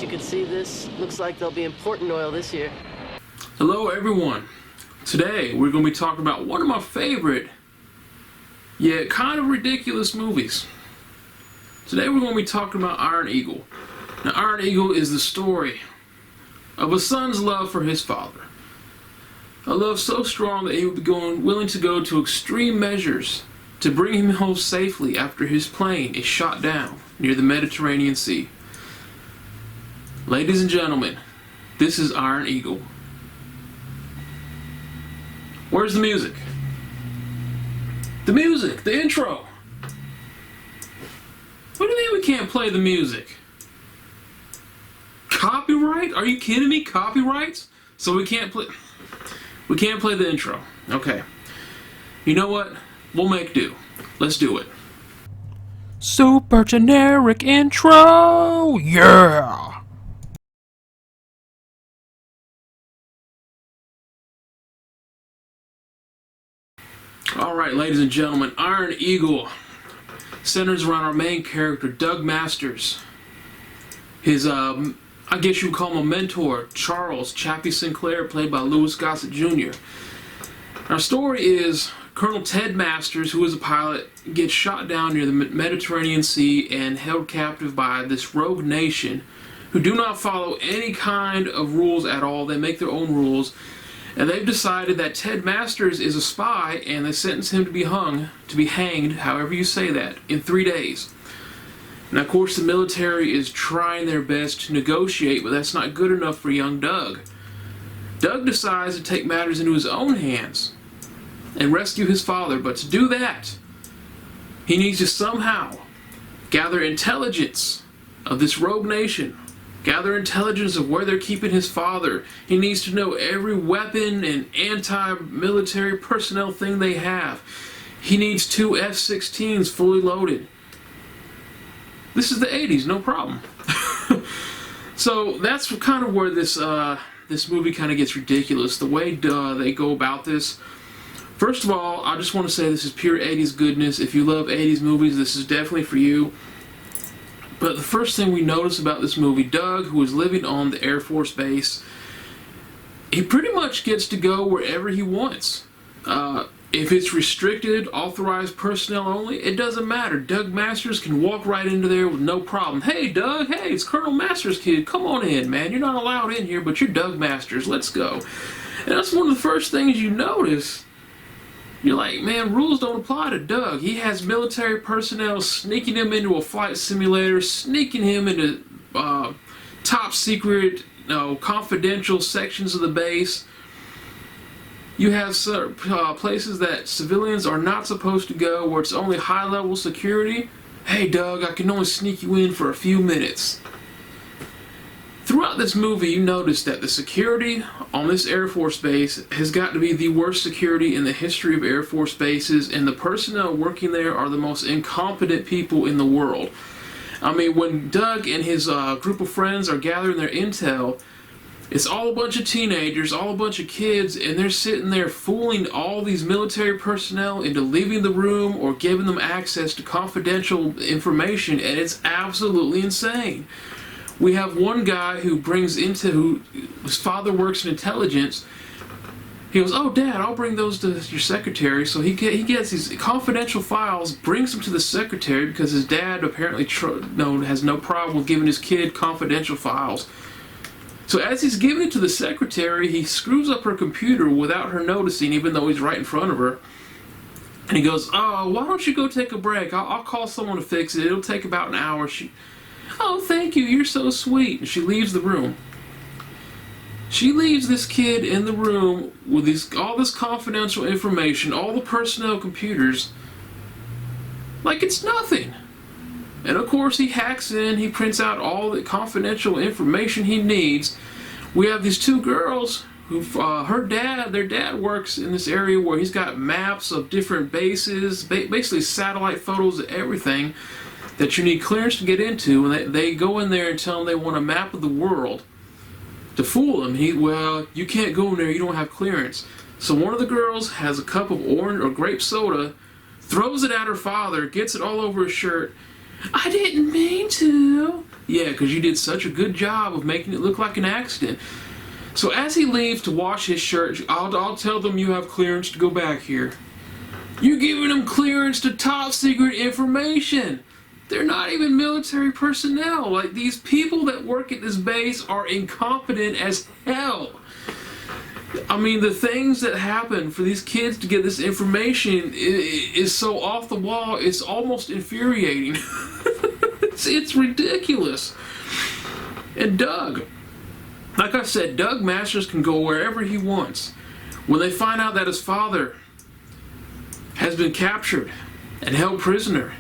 you can see this. Looks like there'll be important oil this year. Hello everyone. Today we're going to be talking about one of my favorite, yet kind of ridiculous movies. Today we're going to be talking about Iron Eagle. Now Iron Eagle is the story of a son's love for his father. A love so strong that he would be willing to go to extreme measures to bring him home safely after his plane is shot down near the Mediterranean Sea. Ladies and gentlemen, this is Iron Eagle. Where's the music? The music, the intro. What do you mean we can't play the music? Copyright? Are you kidding me? Copyrights? So we can't play the intro. Okay. You know what? We'll make do. Let's do it. Super generic intro. Yeah. Alright, ladies and gentlemen, Iron Eagle centers around our main character, Doug Masters. His, I guess you would call him a mentor, Charles Chappie Sinclair, played by Louis Gossett Jr. Our story is Colonel Ted Masters, who is a pilot, gets shot down near the Mediterranean Sea and held captive by this rogue nation who do not follow any kind of rules at all. They make their own rules. And they've decided that Ted Masters is a spy, and they sentence him to be hanged, however you say that, in 3 days. Now, of course, the military is trying their best to negotiate, but that's not good enough for young Doug. Doug decides to take matters into his own hands and rescue his father, but to do that, he needs to somehow gather intelligence of this rogue nation. Gather intelligence of where they're keeping his father. He needs to know every weapon and anti-military personnel thing they have. He needs 2 F-16s fully loaded. This is the 80s, no problem. So that's kind of where this movie kind of gets ridiculous. The way they go about this. First of all, I just want to say this is pure 80s goodness. If you love 80s movies, this is definitely for you. But the first thing we notice about this movie, Doug, who is living on the Air Force Base, he pretty much gets to go wherever he wants. If it's restricted, authorized personnel only, it doesn't matter. Doug Masters can walk right into there with no problem. Hey, Doug, hey, it's Colonel Masters' kid. Come on in, man. You're not allowed in here, but you're Doug Masters. Let's go. And that's one of the first things you notice. You're like, man, rules don't apply to Doug. He has military personnel sneaking him into a flight simulator, sneaking him into top secret, confidential sections of the base. You have places that civilians are not supposed to go, where it's only high-level security. Hey, Doug, I can only sneak you in for a few minutes. Throughout this movie, you notice that the security on this Air Force base has got to be the worst security in the history of Air Force bases, and the personnel working there are the most incompetent people in the world. I mean, when Doug and his group of friends are gathering their intel, it's all a bunch of teenagers, all a bunch of kids, and they're sitting there fooling all these military personnel into leaving the room or giving them access to confidential information, and it's absolutely insane. We have one guy whose father works in intelligence. He goes, "Oh, Dad, I'll bring those to your secretary." So he gets these confidential files, brings them to the secretary because his dad apparently has no problem with giving his kid confidential files. So as he's giving it to the secretary, he screws up her computer without her noticing, even though he's right in front of her. And he goes, "Oh, why don't you go take a break? I'll call someone to fix it. It'll take about an hour." "Oh, thank you, you're so sweet." And she leaves the room. She leaves this kid in the room with all this confidential information, all the personnel computers, like it's nothing. And of course he hacks in, he prints out all the confidential information he needs. We have these 2 girls who, their dad works in this area where he's got maps of different bases, basically satellite photos of everything that you need clearance to get into, and they go in there and tell him they want a map of the world to fool him. Well, you can't go in there, you don't have clearance. So one of the girls has a cup of orange or grape soda, throws it at her father, gets it all over his shirt. "I didn't mean to." Yeah, because you did such a good job of making it look like an accident. So as he leaves to wash his shirt, I'll tell them you have clearance to go back here. You're giving them clearance to top secret information. They're not even military personnel. Like, these people that work at this base are incompetent as hell. I mean, the things that happen for these kids to get this information is so off the wall, it's almost infuriating. It's ridiculous. And Doug, like I said, Doug Masters can go wherever he wants. When they find out that his father has been captured and held prisoner,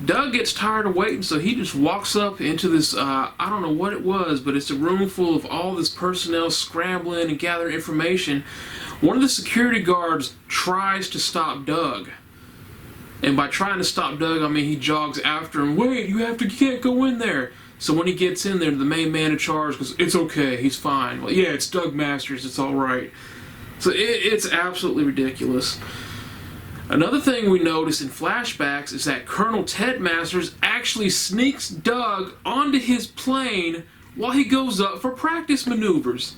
Doug gets tired of waiting, so he just walks up into this, I don't know what it was, but it's a room full of all this personnel scrambling and gathering information. One of the security guards tries to stop Doug. And by trying to stop Doug, I mean he jogs after him. Wait, you can't go in there. So when he gets in there, the main man in charge goes, it's okay, he's fine. Well, yeah, it's Doug Masters, it's alright. So it's absolutely ridiculous. Another thing we notice in flashbacks is that Colonel Ted Masters actually sneaks Doug onto his plane while he goes up for practice maneuvers.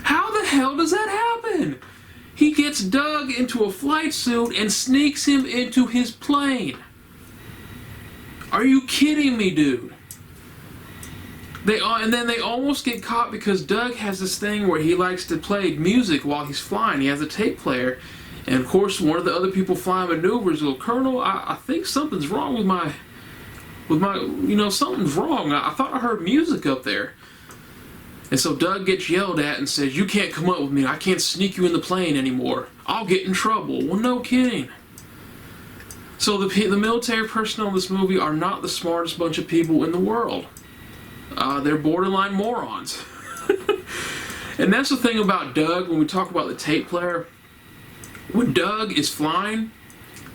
How the hell does that happen? He gets Doug into a flight suit and sneaks him into his plane. Are you kidding me, dude? And then they almost get caught because Doug has this thing where he likes to play music while he's flying. He has a tape player. And of course, one of the other people flying maneuvers go, Colonel, I think something's wrong with my, something's wrong. I thought I heard music up there. And so Doug gets yelled at and says, you can't come up with me. I can't sneak you in the plane anymore. I'll get in trouble. Well, no kidding. So the military personnel in this movie are not the smartest bunch of people in the world. They're borderline morons. And that's the thing about Doug when we talk about the tape player. When Doug is flying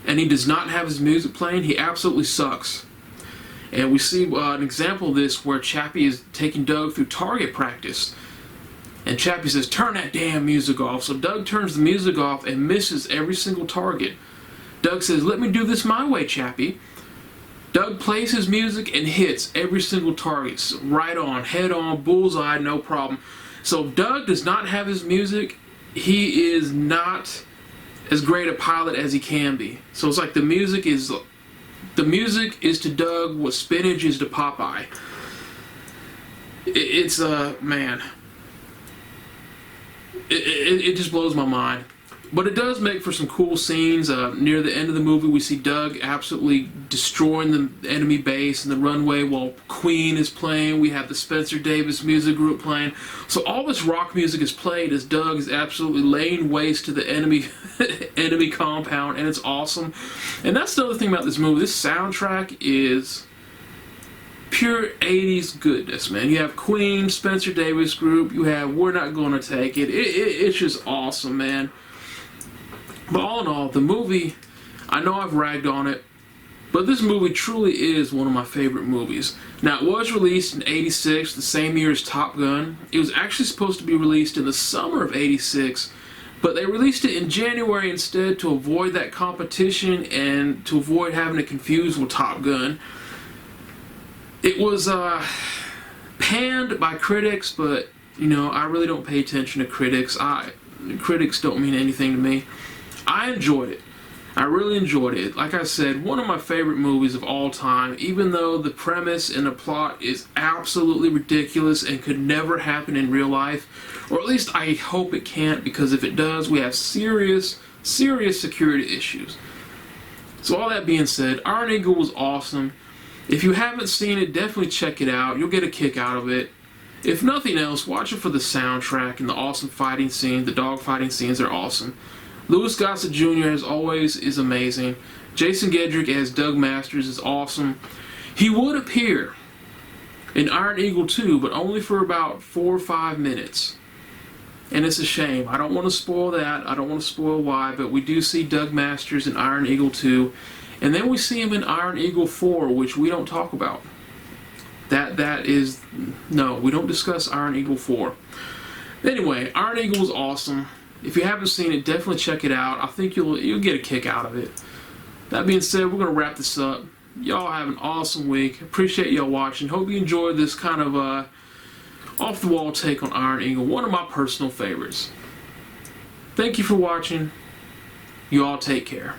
and he does not have his music playing, he absolutely sucks. And we see an example of this where Chappie is taking Doug through target practice. And Chappie says, turn that damn music off. So Doug turns the music off and misses every single target. Doug says, let me do this my way, Chappie. Doug plays his music and hits every single target. Right on, head on, bullseye, no problem. So if Doug does not have his music, he is not as great a pilot as he can be. So it's like the music is to Doug what spinach is to Popeye. It's man, it just blows my mind. But it does make for some cool scenes. Near the end of the movie, we see Doug absolutely destroying the enemy base and the runway while Queen is playing. We have the Spencer Davis music group playing. So all this rock music is played as Doug is absolutely laying waste to the enemy compound, and it's awesome. And that's the other thing about this movie. This soundtrack is pure 80s goodness, man. You have Queen, Spencer Davis group. You have We're Not Gonna Take It. It's just awesome, man. But all in all, the movie, I know I've ragged on it, but this movie truly is one of my favorite movies. Now, it was released in '86, the same year as Top Gun. It was actually supposed to be released in the summer of '86, but they released it in January instead to avoid that competition and to avoid having it confused with Top Gun. It was panned by critics, but, I really don't pay attention to critics. Critics don't mean anything to me. I enjoyed it. I really enjoyed it. Like I said, one of my favorite movies of all time, even though the premise and the plot is absolutely ridiculous and could never happen in real life, or at least I hope it can't, because if it does, we have serious security issues. So all that being said, Iron Eagle was awesome. If you haven't seen it, definitely check it out. You'll get a kick out of it. If nothing else, watch it for the soundtrack and the awesome fighting scenes. The dog fighting scenes are awesome. Louis Gossett Jr., as always, is amazing. Jason Gedrick as Doug Masters is awesome. He would appear in Iron Eagle 2, but only for about 4 or 5 minutes. And it's a shame. I don't want to spoil that. I don't want to spoil why, but we do see Doug Masters in Iron Eagle 2. And then we see him in Iron Eagle 4, which we don't talk about. No, we don't discuss Iron Eagle 4. Anyway, Iron Eagle is awesome. If you haven't seen it, definitely check it out. I think you'll get a kick out of it. That being said, we're going to wrap this up. Y'all have an awesome week. Appreciate y'all watching. Hope you enjoyed this kind of off-the-wall take on Iron Eagle, one of my personal favorites. Thank you for watching. You all take care.